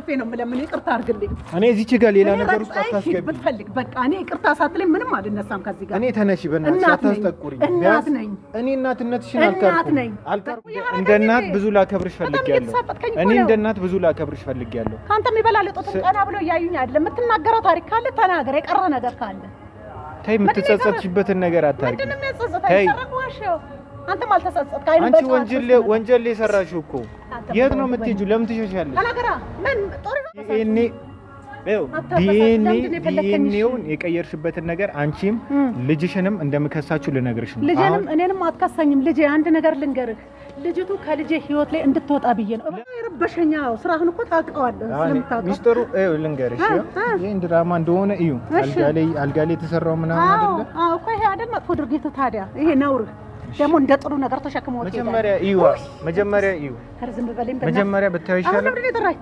አቅፌ ነው የምለምን ይቅርታ አድርግልኝ። እኔ እዚች ጋር ሌላ ነገር ውስጥ አታስገቢ። ብትፈልግ በቃ እኔ ይቅርታ ሳትለኝ ምንም አልነሳም ከዚህ ጋር። እኔ ተነሺ በእናትሽ አታስጠቁሪኝ። እናት ነኝ እኔ እናትነትሽን አልካድኩም። እንደ እናት ብዙ ላከብርሽ ፈልጊያለሁ። እኔ እንደ እናት ብዙ ላከብርሽ ፈልጊያለሁ። ካንተ የሚበላለጡት ቀና ብሎ እያዩኝ አይደለም። የምትናገረው ታሪክ ካለ ተናገር፣ የቀረ ነገር ካለ ተይ። የምትጸጸትሽበትን ነገር አታርጊ። ምንድነው የሚያጸጽተኝ? ተረጋግዋሽው አንተም አልተጸጸትክ አይደል? አንቺ ወንጀል የሰራሽው እኮ የት ነው የምትሄጂው? ለምን ትሸሻለሽ? ተናገራ። ምን ጦር ዲኤንኤውን የቀየርሽበትን ነገር አንቺም ልጅሽንም እንደምከሳችሁ ልነግርሽ ነው። ልጅንም እኔንም አትከሳኝም። ልጄ አንድ ነገር ልንገርህ፣ ልጅቱ ከልጄ ህይወት ላይ እንድትወጣ ብዬ ነው። ይረበሸኛው ስራህን እኮ ታውቀዋለህ። ስለምታውቀው ሚስጥሩ ልንገርሽ፣ ይሄን ድራማ እንደሆነ እዩ። አልጋ ላይ የተሰራው ምናምን አይደለ? አዎ እኮ ይሄ አይደል መጥፎ ድርጊት። ታዲያ ይሄ ነውር ደግሞ እንደ ጥሩ ነገር ተሸክመው ወጥቷል። መጀመሪያ እዩ። መጀመሪያ ብታዩ ይሻላል።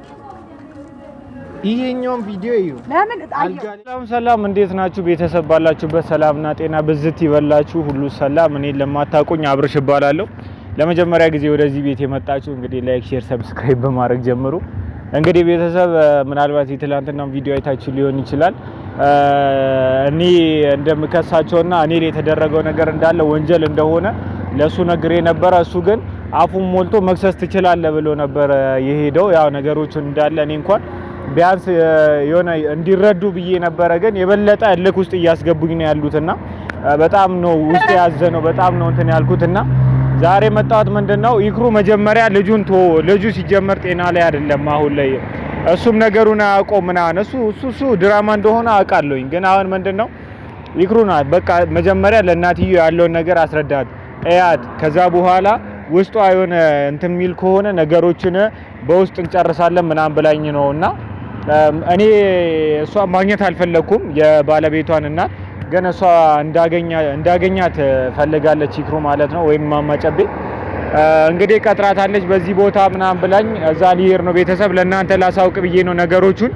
ይሄኛውን ቪዲዮ እዩ። ሰላም እንዴት ናችሁ ቤተሰብ? ባላችሁበት ሰላምና ጤና ብዝት ይበላችሁ ሁሉ ሰላም። እኔ ለማታውቁኝ አብርሽ እባላለሁ። ለመጀመሪያ ጊዜ ወደዚህ ቤት የመጣችሁ እንግዲህ ላይክ፣ ሼር፣ ሰብስክራይብ በማድረግ ጀምሩ። እንግዲህ ቤተሰብ ምናልባት የትላንትናው ቪዲዮ አይታችሁ ሊሆን ይችላል። እኔ እንደምከሳቸውና እኔ ላይ የተደረገው ነገር እንዳለ ወንጀል እንደሆነ ለሱ ነግሬ ነበር። እሱ ግን አፉን ሞልቶ መክሰስ ትችላለህ ብሎ ነበር የሄደው። ያው ነገሮችን እንዳለ እኔ እንኳን ቢያንስ የሆነ እንዲረዱ ብዬ ነበረ፣ ግን የበለጠ እልክ ውስጥ እያስገቡኝ ነው ያሉትና በጣም ነው ውስጥ ያዘነው። በጣም ነው እንትን ያልኩትና ዛሬ መጣሁት። ምንድነው ይክሩ መጀመሪያ ልጁ ሲጀመር ጤና ላይ አይደለም አሁን ላይ። እሱም ነገሩን አያውቀውም ምናምን እሱ ድራማ እንደሆነ አውቃለሁኝ። ግን አሁን ምንድነው ይክሩና በቃ መጀመሪያ ለእናትዬ ያለውን ነገር አስረዳት እያት። ከዛ በኋላ ውስጧ የሆነ እንትን ሚል ከሆነ ነገሮችን በውስጥ እንጨርሳለን ምናምን ብላኝ ነውና እኔ እሷ ማግኘት አልፈለኩም የባለቤቷን እናት። ግን እሷ እንዳገኛት ፈልጋለች ይክሩ ማለት ነው፣ ወይም ማማጨቤ እንግዲህ ቀጥራታለች በዚህ ቦታ ምናምን ብላኝ እዛ ሊሄድ ነው። ቤተሰብ ለእናንተ ላሳውቅ ብዬ ነው ነገሮቹን።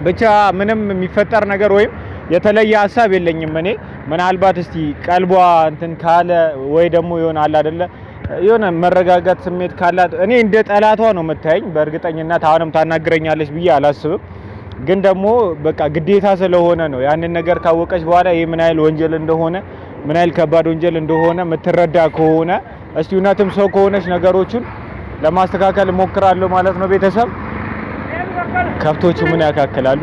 ብቻ ምንም የሚፈጠር ነገር ወይም የተለየ ሀሳብ የለኝም። እኔ ምናልባት እስቲ ቀልቧ እንትን ካለ ወይ ደግሞ ይሆናል አይደለ የሆነ መረጋጋት ስሜት ካላት እኔ እንደ ጠላቷ ነው የምታየኝ። በእርግጠኝነት አሁንም ታናግረኛለች ብዬ አላስብም። ግን ደግሞ በቃ ግዴታ ስለሆነ ነው። ያንን ነገር ካወቀች በኋላ ይሄ ምን ያህል ወንጀል እንደሆነ ምን ያህል ከባድ ወንጀል እንደሆነ የምትረዳ ከሆነ እስቲ እውነትም ሰው ከሆነች ነገሮቹን ለማስተካከል እሞክራለሁ ማለት ነው። ቤተሰብ ከብቶቹ ምን ያካክላሉ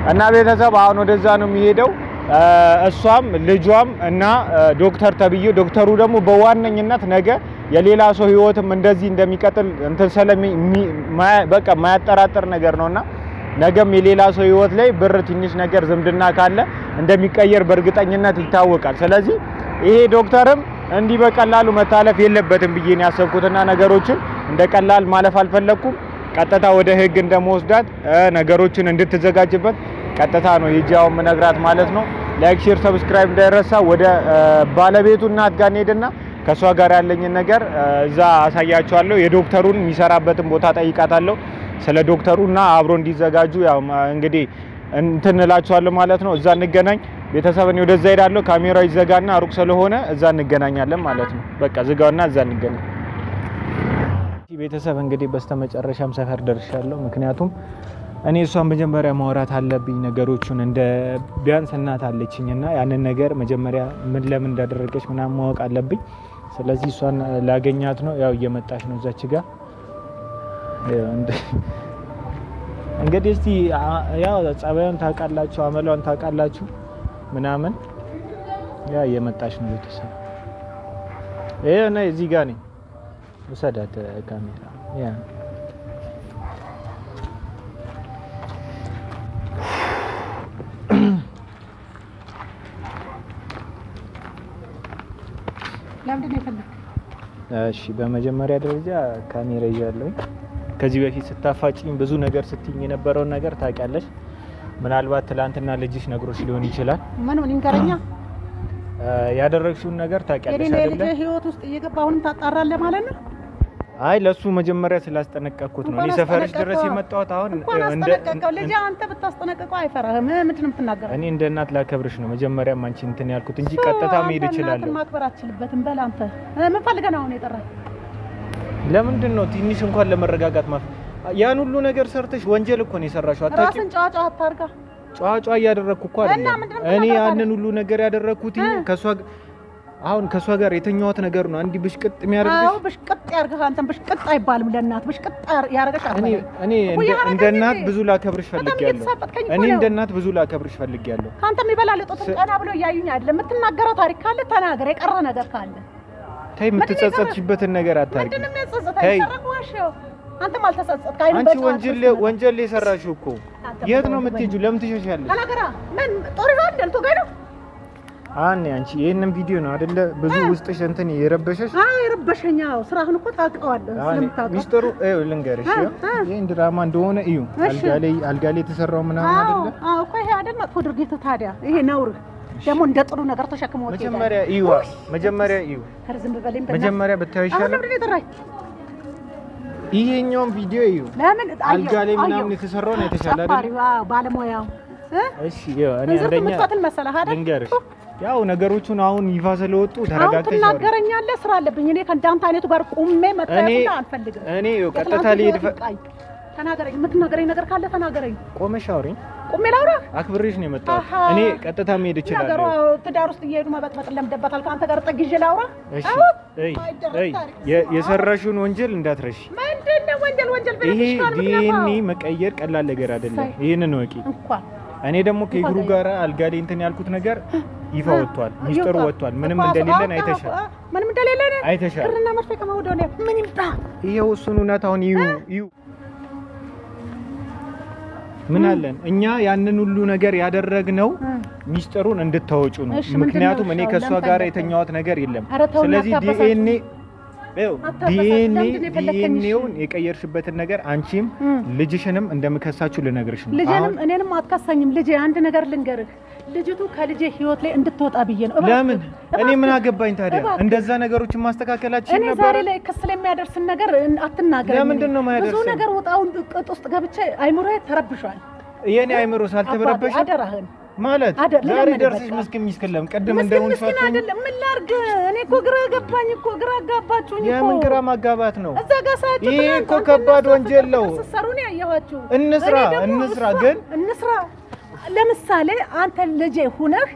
እና ቤተሰብ አሁን ወደዛ ነው የሚሄደው። እሷም ልጇም እና ዶክተር ተብዬው ዶክተሩ ደግሞ በዋነኝነት ነገ የሌላ ሰው ህይወትም እንደዚህ እንደሚቀጥል እንትን በቃ ማያጠራጥር ነገር ነውና ነገም የሌላ ሰው ህይወት ላይ ብር ትንሽ ነገር ዝምድና ካለ እንደሚቀየር በእርግጠኝነት ይታወቃል። ስለዚህ ይሄ ዶክተርም እንዲህ በቀላሉ መታለፍ የለበትም ብዬ ነው ያሰብኩትና ነገሮችን እንደቀላል ማለፍ አልፈለኩም። ቀጥታ ወደ ህግ እንደመወስዳት ነገሮችን እንድትዘጋጅበት ቀጥታ ነው ሂጃው መነግራት ማለት ነው። ላይክ፣ ሼር፣ ሰብስክራይብ እንዳይረሳ። ወደ ባለቤቱ እናት ጋር እንሄድና ከሷ ጋር ያለኝን ነገር እዛ አሳያቸዋለሁ። የዶክተሩን የሚሰራበትን ቦታ ጠይቃታለሁ ስለ ዶክተሩና አብሮ እንዲዘጋጁ ያው እንግዲህ እንትን እላቸዋለሁ ማለት ነው። እዛ እንገናኝ ቤተሰብ። እኔ ወደዛ ሄዳለሁ። ካሜራው ይዘጋና ሩቅ ስለሆነ እዛ እንገናኛለን ማለት ነው። በቃ ዝጋውና እዛ እንገናኝ ቤተሰብ። እንግዲህ በስተመጨረሻም ሰፈር ደርሻለሁ። ምክንያቱም እኔ እሷን መጀመሪያ ማውራት አለብኝ ነገሮቹን። እንደ ቢያንስ እናት አለችኝና ያንን ነገር መጀመሪያ ምን ለምን እንዳደረገች ምናምን ማወቅ አለብኝ። ስለዚህ እሷን ላገኛት ነው። ያው እየመጣች ነው እዛች ጋር እንግዲህ እስቲ ያው ጸባዩን ታውቃላችሁ፣ አመሏን ታውቃላችሁ ምናምን። ያ እየመጣች ነው ቤተሰብ። ነው እዚህ ጋር ነኝ። ወሰዳት ካሜራ ያ እሺ በመጀመሪያ ደረጃ ካሜራ ይዣለሁ። ከዚህ በፊት ስታፋጭኝ ብዙ ነገር ስትይኝ የነበረውን ነገር ታውቂያለሽ። ምናልባት ትላንትና ልጅሽ ነግሮሽ ሊሆን ይችላል። ምን ይንገረኛ? ያደረግሽውን ነገር ታውቂያለሽ አይደል? የኔ ልጅ ህይወት ውስጥ እየገባ አሁንም ታጣራለህ ማለት ነው? አይ ለሱ መጀመሪያ ስላስጠነቀቅኩት ነው እኔ ሰፈርሽ ድረስ የመጣሁት። አሁን እንደ ልጅ አንተ ብታስጠነቀቀው አይፈራህም። ምንድን ነው የምትናገረው? እኔ እንደ እናት ላከብርሽ ነው መጀመሪያም አንቺ እንትን ያልኩት እንጂ ቀጥታ መሄድ እችላለሁ። ማክበር አትችልበትም። በል አንተ ምን ፈልገህ ነው አሁን የጠራኸኝ? ለምንድን ነው ትንሽ እንኳን ለመረጋጋት ያን ሁሉ ነገር ሰርተሽ ወንጀል እኮ ነው የሰራሽው። አታውቂም? ራስን ጫጫ አታርጋ። ጫጫ እያደረኩ እኮ አይደለም እኔ ያንን ሁሉ ነገር ያደረኩት ከሷ ጋር የተኛዋት ነገር ነው። አንዲ ብሽቅጥ የሚያደርግሽ። አዎ ብሽቅጥ ያርግህ። አንተም ብሽቅጥ አይባልም ለእናት ብሽቅጥ ያርግሽ። እኔ እንደ እናት ብዙ ላከብርሽ ፈልጌያለሁ። እኔ እንደ እናት ብዙ ላከብርሽ ፈልጌያለሁ። አንተም ይበላልጡት ቀና ብሎ እያዩኝ አይደለም። የምትናገረው ታሪክ ካለ ተናገር። የቀረ ነገር ካለ ተይ። የምትጸጸትሽበትን ነገር አታርጊ። ምንድነው የሚያጸጽተኝ? ተረጋጋሽው። አንተም አልተጸጸትክ። አንቺ ወንጀል የሰራሽው እኮ የት ነው የምትሄጂው? ለምን ትሸሻለሽ? ተናገራ። ምን ጦር ይዛል ተገዶ አንቺ ይሄንን ቪዲዮ ነው አይደለ ብዙ ውስጥሽ እንትን የረበሸሽ? አዎ የረበሸኛው ስራህን እኮ ታውቀዋለህ። ስለምታውቀው ሚስጥሩ ልንገርሽ፣ ይሄን ድራማ እንደሆነ እዩ። አልጋ ላይ የተሰራው ምናምን አይደለ? አዎ እኮ ይሄ አይደል መጥፎ ድርጊት ታዲያ። ይሄ ነውር ደግሞ እንደ ጥሩ ነገር ተሸክመው ወጥቷል። መጀመሪያ እዩ። መጀመሪያ ብታዩ ይሻላል። ይሄኛውን ቪዲዮ እዩ። ለምን አልጋ ላይ ምናምን የተሰራው ነው የተሻለ አይደል? ባለሙያው እሺ እኔ አንደኛ ልንገርሽ፣ ያው ነገሮቹን አሁን ይፋ ስለወጡ ተረጋግተሽ ትናገረኛለህ። ስራ አለብኝ እኔ ከእንዳንተ አይነቱ ጋር ቁሜ መጣሁና አልፈልግም። እኔ ቀጥታ ልሄድ ተናገረኝ። የምትናገረኝ ነገር ካለ ተናገረኝ። ቆመሽ አውሪኝ። ቁሜ ላውራ? አክብሬሽ ነው የመጣሁት። እኔ ቀጥታ መሄድ እችላለሁ። ነገሩ ትዳር ውስጥ እየሄዱ መበጥበጥ ለምደበታል። ከአንተ ጋር ጠግዤ ላውራ? እሺ የሰራሽውን ወንጀል እንዳትረሺ። ምንድነው ወንጀል? ይሄ ዲኤንኤ መቀየር ቀላል ነገር አይደለም። ይሄንን ወቂ። እኔ ደግሞ ከእግሩ ጋር አልጋ ላይ እንትን ያልኩት ነገር ይፋ ወጥቷል። ሚስጥሩ ወጥቷል። ምንም እንደሌለን አይተሻል። ምንም እንደሌለን አይተሻል። ክርና መርፌ ከመውደው ነው ምን ይምጣ? ይሄው እሱን እውነታውን እዩ። ምን አለን እኛ ያንን ሁሉ ነገር ያደረግነው ሚስጥሩን እንድታወጩ ነው። ምክንያቱም እኔ ከሷ ጋር የተኛዋት ነገር የለም። ስለዚህ ዲኤንኤውን የቀየርሽበትን ነገር አንቺም ልጅሽንም እንደምከሳችሁ ልነግርሽ ነው። ልጅንም እኔንም አትከሳኝም። ልጄ አንድ ነገር ልንገርህ፣ ልጅቱ ከልጄ ህይወት ላይ እንድትወጣ ብዬ ነው። ለምን? እኔ ምን አገባኝ ታዲያ? እንደዛ ነገሮችን ማስተካከላችን ነበር። እኔ ዛሬ ላይ ክስ ላይ የሚያደርስን ነገር አትናገር። ለምንድን ነው የማያደርሰው? ብዙ ነገር ወጣውን ቅጥ ውስጥ ገብቼ አይምሮዬ ተረብሿል። የኔ አይምሮ ሳልተበረበሽ አደራህን ማለት ዛሬ ደርሰሽ ምስኪን ቀደም እንደሆነ ምስኪን አይደለም። ምን ላድርግ? እኔ እኮ ግራ ገባኝ እኮ ግራ አጋባችሁኝ እኮ። የምን ግራ ማጋባት ነው? እዛ ጋር ሳይቱ ይሄ እኮ ከባድ ወንጀል ነው። ሰሩን ያያዋችሁ እንስራ ግን ለምሳሌ አንተ ልጄ ሁነህ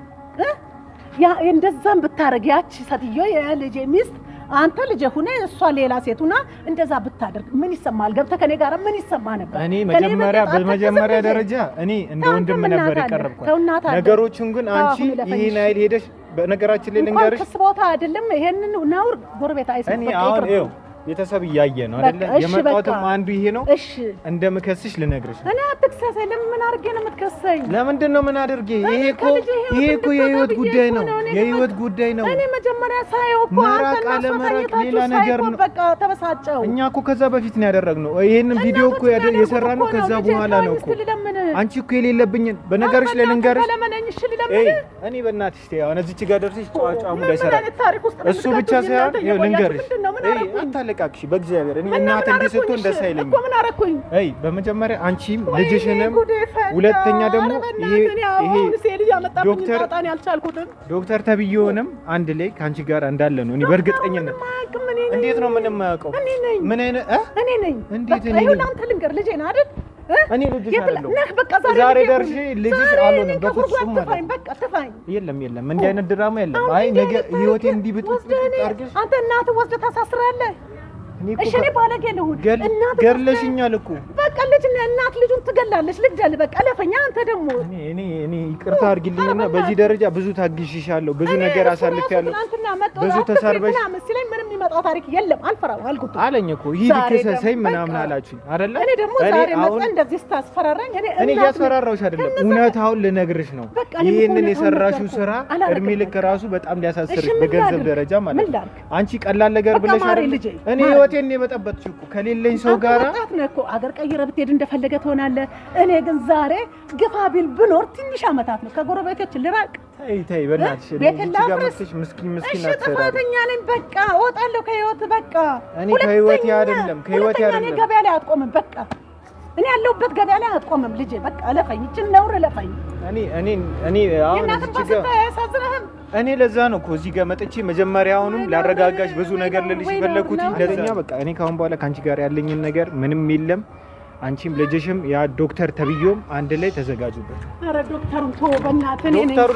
ያ እንደዛም ብታረግ ያቺ ሰትዮ የልጄ ሚስት አንተ ልጅ ሆነ እሷ ሌላ ሴት ሆና እንደዛ ብታደርግ ምን ይሰማል? ገብተህ ከኔ ጋር ምን ይሰማ ነበር? እኔ በመጀመሪያ ደረጃ እኔ እንደ ወንድም ነበር የቀረብኩት። ነገሮችን ግን አንቺ ይሄን አይል ሄደሽ በነገራችን ላይ ልንገርሽ ክስ ቦታ አይደለም ይሄንን ነውር ጎረቤት አይሰማም። እኔ አሁን ይኸው ቤተሰብ እያየ ነው አይደለ? የመጣሁትም አንዱ ይሄ ነው። እሺ እንደምከስሽ ልነግርሽ ነው። እኔ አትክሰሰኝ። ለምን አድርጌ ነው የምትከሰኝ? ለምንድን ነው ምን አድርጌ? ይሄ እኮ የህይወት ጉዳይ ነው። የህይወት ጉዳይ ነው። እኔ መጀመሪያ ሳየው እኮ መራቅ አለመራቅ ሌላ ነገር ነው። በቃ ተበሳጨው። እኛ እኮ ከዛ በፊት ነው ያደረግነው። ይሄንን ቪዲዮ እኮ የሰራነው ከዛ በኋላ ነው እኮ። አንቺ እኮ የሌለብኝን በነገርሽ ላይ ልንገርሽ። እኔ በእናትሽ አሁን እዚች ጋር ደርሰሽ ጫጫሙ ዳይሰራ እሱ ብቻ ሳይሆን ይኸው ልንገርሽ አታለቃቅሽ በእግዚአብሔር እኔ እናት እንዲስቶ እንደስ አይለኝ እኮ ምን አረኩኝ? በመጀመሪያ አንቺም ልጅሽንም ሁለተኛ ደግሞ ይሄ ዶክተር ተብዬውንም አንድ ላይ ካንቺ ጋር እንዳለ ነው እኔ በእርግጠኝነት። እንዴት ነው ምንም የማያውቀው? ምን አይነት እኔ ነኝ? እንዴት እኔ ነኝ? አንተ ልንገር ልጄ ነህ አይደል? እኔ ልጅሽ አይደለም። ዛሬ ደርሼ ልጅሽ አልሆነም በፍጹም ማለት በቃ ተፋኝ። የለም እንዲህ አይነት ድራማ የለም። አይ ነገ ህይወቴን እንዲህ ብትጥጥ አድርገሽ አንተ እናትህ ወስደህ ታሳስራለህ። እሺ እኔ ባለጌ ልሁን? ገርለሽኛል እኮ በቃ ልጅ እናት ልጁን ትገላለች። ልጅ በቃ ለፈኛ። አንተ ደግሞ እኔ ይቅርታ አድርጊልኝና በዚህ ደረጃ ብዙ ታግሽሻለሁ፣ ብዙ ነገር አሳልፌያለሁ፣ ብዙ ተሰርበሽ ስለኝ ምንም የሚመጣው ታሪክ የለም። አልፈራው አልኩት አለኝ እኮ ሂድ ከሰሰኝ ምናምን አላችሁኝ አይደለ? እኔ ደግሞ ዛሬ መጣ እንደዚህ ስታስፈራራኝ እኔ እያስፈራራሁሽ አይደለም፣ እውነታውን ልነግርሽ ነው። ይሄንን የሰራሽው ስራ እድሜ ልክ ራሱ በጣም ሊያሳስርሽ በገንዘብ ደረጃ ማለት ነው። አንቺ ቀላል ነገር ብለሽ አይደል? እኔ ህይወቴን የበጠበጥሽ እኮ ከሌለኝ ሰው ጋር ወጣት ነው እኮ አገር ቀይረህ ብትሄድ እንደፈለገ ትሆናለህ። እኔ ግን ዛሬ ግፋ ቢል ብኖር ትንሽ አመታት ነው ከጎረቤቶች ልራቅ። ተይ በእናትሽ እዚህ ጋር መጥተሽ ምስኪን እሺ ጥፋተኛ ነኝ። በቃ እወጣለሁ ከህይወት በቃ እኔ ከህይወቴ አይደለም እኔ ገበያ ላይ አትቆምም። በቃ እኔ ያለሁበት ገበያ ላይ አትቆምም። ልጄ በቃ ለፈኝ እቺን ነውር ለፈኝ። እኔ አሁን እዚህ ጋር ያሳዝነህም እኔ ለዛ ነው እኮ እዚህ ጋር መጥቼ መጀመሪያውንም ላረጋጋሽ ብዙ ነገር ልልሽ ፈለኩት። ለኛ በቃ እኔ ካሁን በኋላ ካንቺ ጋር ያለኝን ነገር ምንም የለም። አንቺም ልጅሽም ያ ዶክተር ተብዮም አንድ ላይ ተዘጋጁበት። ኧረ ዶክተሩን ተወው በእናትህ። ዶክተሩ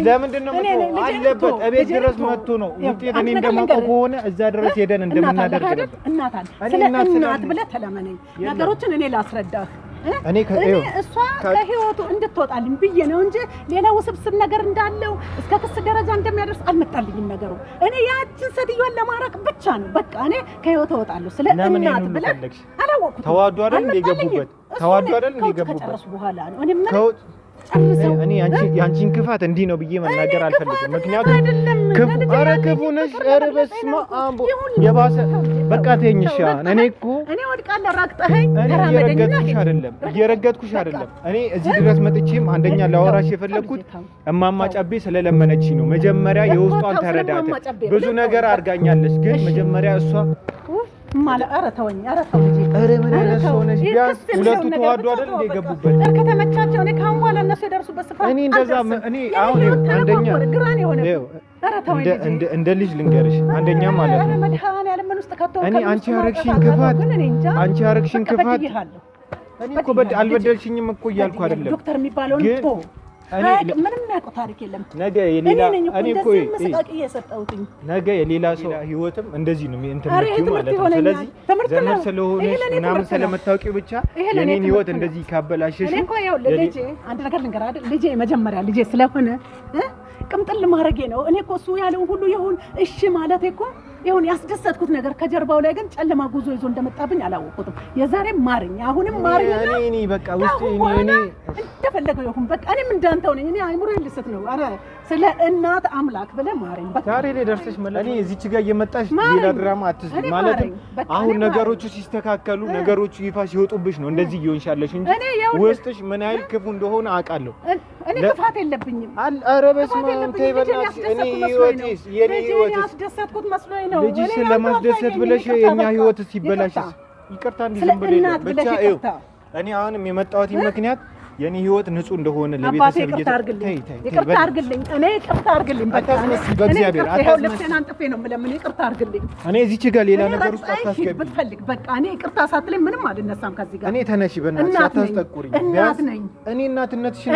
ለምንድን ነው የምትወው? አለበት እቤት ድረስ መጥቶ ነው ውጤት። እኔ እንደማውቀው ከሆነ እዛ ድረስ ሄደን እንደምናደርግ ነበር። እናት ብለህ ተለመነኝ ነገሮችን እኔ ላስረዳህ። እኔ እሷ ከህይወቱ እንድትወጣልኝ ብዬ ነው እንጂ ሌላ ውስብስብ ነገር እንዳለው እስከ ክስ ደረጃ እንደሚያደርስ አልመጣልኝም ነገሩ። እኔ ያችን ሴትዮዋን ለማራቅ ብቻ ነው በቃ እኔ ከህይወቱ እወጣለሁ። ስለ እናት ብለህ አላወቅኩትም። ተዋዱ አይደል እንደገቡበት ከጨረሱ በኋላ ነው እኔ ያንቺን ክፋት እንዲህ ነው ብዬ መናገር አልፈልግም። ምክንያቱም ክፉ ነሽ። ኧረ በስመ አብ የባሰ በቃ ተይኝሽ። እኔ እኮ እኔ ወድቃለሁ ራቅጠኸኝ እየረገጥኩሽ አይደለም። እኔ እዚህ ድረስ መጥቼም አንደኛ ላወራሽ የፈለግኩት እማማ ጫቤ ስለለመነች ነው። መጀመሪያ የውስጧን ተረዳተ። ብዙ ነገር አድርጋኛለች፣ ግን መጀመሪያ እሷ ኧረ ተወኝ። ኧረ ተው ልጄ። ኧረ ምን አይነት ሰው ነሽ? ቢያንስ ሁለቱ ተዋዱ አይደል እንደ ገቡበት ከተመቻቸው እኔ ካሁን በኋላ እነሱ የደርሱበት ስፍራ እኔ እንደዛ እኔ አሁን አንደኛ እንደ ልጅ ልንገርሽ አንደኛ ማለት ነው እኔ አንቺ ያረግሽኝ ክፋት እኔ እኮ አልበደልሽኝም እኮ እያልኩ አይደለም። ዶክተር የሚባለውን እኮ ምንም ያውቀው ታሪክ የለም። ነገ የሌላ ሰው ህይወትም እንደዚህ ነው እንትምትዩ ማለት ነው። ስለዚህ ዘመድ ስለሆነሽ ምናምን ስለመታወቂው ብቻ የኔን ህይወት እንደዚህ ካበላሽሽ እኔ እኮ ያው ልጄ አንድ ነገር ልንገር አይደል ልጄ መጀመሪያ ልጄ ስለሆነ ቅምጥል ማረጌ ነው። እኔ እኮ እሱ ያለው ሁሉ ይሁን እሺ ማለት እኮ ይሁን ያስደሰትኩት ነገር ከጀርባው ላይ ግን ጨለማ ጉዞ ይዞ እንደመጣብኝ አላወቅኩትም። የዛሬም ማርኝ አሁንም ማርኝ እኔ በቃ ውስጥ እኔ እንደፈለገው ይሁን በቃ እኔም እንዳንተው ነኝ። እኔ አይምሮዬ ልስት ነው። አረ ስለ እናት አምላክ ብለህ ማርኝ በቃ ዛሬ ላይ ደርሰሽ ማለት እኔ እዚች ጋር እየመጣሽ ሌላ ድራማ አትስሪ ማለት አሁን ነገሮቹ ሲስተካከሉ ነገሮቹ ይፋ ሲወጡብሽ ነው እንደዚህ እየሆንሻለሽ እንጂ ውስጥሽ ምን ያህል ክፉ እንደሆነ አውቃለሁ። እኔ ክፋት የለብኝም። ኧረ በስመ አብ ተይ በእናትሽ። እኔ ህይወቴስ የኔ ህይወቴስ ያስደሰትኩት መስሎኝ ነው። ልጅሽ ለማስደሰት ብለሽ የኛ ህይወት ሲበላሽስ ይቅርታ እንዲዝም ብለሽ ብቻ እኔ አሁንም የመጣሁት ምክንያት የኔ ህይወት ንጹህ እንደሆነ ለቤተሰብ ይቅርታ አድርግልኝ። እኔ ይቅርታ አድርግልኝ። በቃ በእግዚአብሔር አታስመስል። አንጥፌ ነው የምለምን ይቅርታ አድርግልኝ። እኔ እዚች ጋር ሌላ ነገር ውስጥ አታስገቢ ብትፈልግ በቃ እኔ ይቅርታ ሳትለኝ ምንም አልነሳም ከዚህ ጋር። እኔ ተነሺ በእናትሽ አታስጠቁሪኝ። እናት ነኝ እኔ እናትነትሽን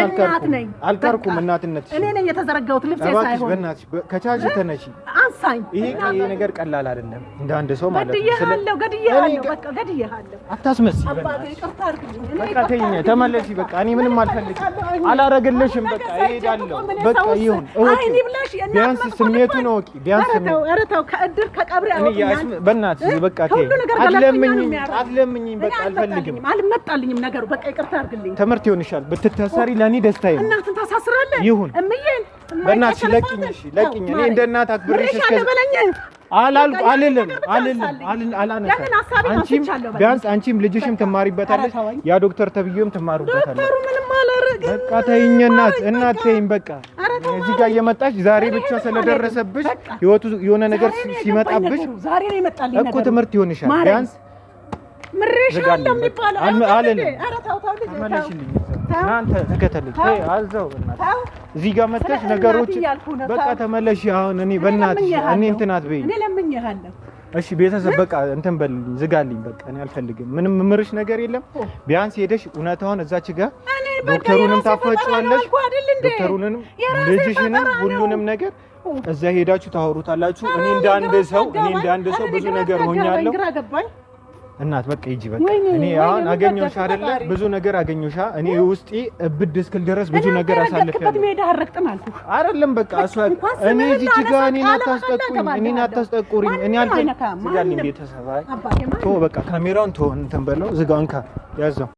አልካርኩም እናትነትሽ እኔ ነኝ የተዘረጋሁት ልብሴ ሳይሆን በእናትሽ ከቻልሽ ተነሺ አንሳኝ። ይሄ ነገር ቀላል አይደለም እንደ አንድ ሰው ማለት ነው። ገድዬሃለሁ በቃ ገድዬሃለሁ። አታስመስይ በእናትሽ ይቅርታ አድርግልኝ። በቃ ተይኝ ተመለሺ በቃ እኔ ምንም አልፈልግም አላረግልሽም በቃ እሄዳለሁ በቃ ይሁን ቢያንስ ስሜቱን እወቂ ቢያንስ ኧረ ተው ከእድር ከቀብሬ በእናትሽ በቃ ተይ አትለምኝኝ በቃ አልፈልግም አልመጣልኝም ነገሩ በቃ ይቅርታ አድርግልኝ ትምህርት ይሆንሻል ብትታሰሪ ለእኔ ደስታዬ ነው እናትን ታሳስራለህ ይሁን እምዬን በእናትሽ ለቅኝ እኔ እንደ እናት አክብሬሽ አልልም ቢያንስ አንቺም ልጅሽም ትማሪበታለሽ ያ ዶክተር ተብዬም ትማሩበታለሽ በቃ ተይኝ እናት ተይኝ በቃ እዚህ ጋር እየመጣሽ ዛሬ ብቻ ስለደረሰብሽ ህይወቱ የሆነ ነገር ሲመጣብሽ ዛሬ ነው ይመጣልኝ እኮ ትምህርት ይሆንሻል ቢያንስ ምሬሻለሁ የሚባለው አልልም ተመለሽልኝ እናንተ ተከተልኝ አልዘው እናት እዚህ ጋር መጥተሽ ነገሮች በቃ ተመለሽ አሁን እኔ በእናትሽ እኔ እንትን አትበይኝ እኔ ለምኜሃለሁ እሺ ቤተሰብ በቃ እንትን በልልኝ ዝጋልኝ በቃ እኔ አልፈልግም ምንም ምምርሽ ነገር የለም ቢያንስ ሄደሽ እውነታውን እዛች ጋር ዶክተሩንም ታፋጭዋለሽ ዶክተሩንም ልጅሽንም ሁሉንም ነገር እዛ ሄዳችሁ ታወሩታላችሁ እኔ እንደ አንድ ሰው ብዙ ነገር ሆኛለሁ እናት በቃ ሂጂ በቃ እኔ አሁን አገኘሁሽ አይደለ ብዙ ነገር አገኘሁሽ እኔ ውስጤ እብድ እስክል ድረስ ብዙ ነገር አሳልፌያለሁ አይደለም በቃ እሷ እኔ እዚህ ጋር እኔን አታስጠቁሪኝ እኔ አልፈልግም ዝጋልኝ ቤተሰብ አይ ቶ በቃ ካሜራውን ቶ እንትን በለው ዝጋው እንካ ያዘው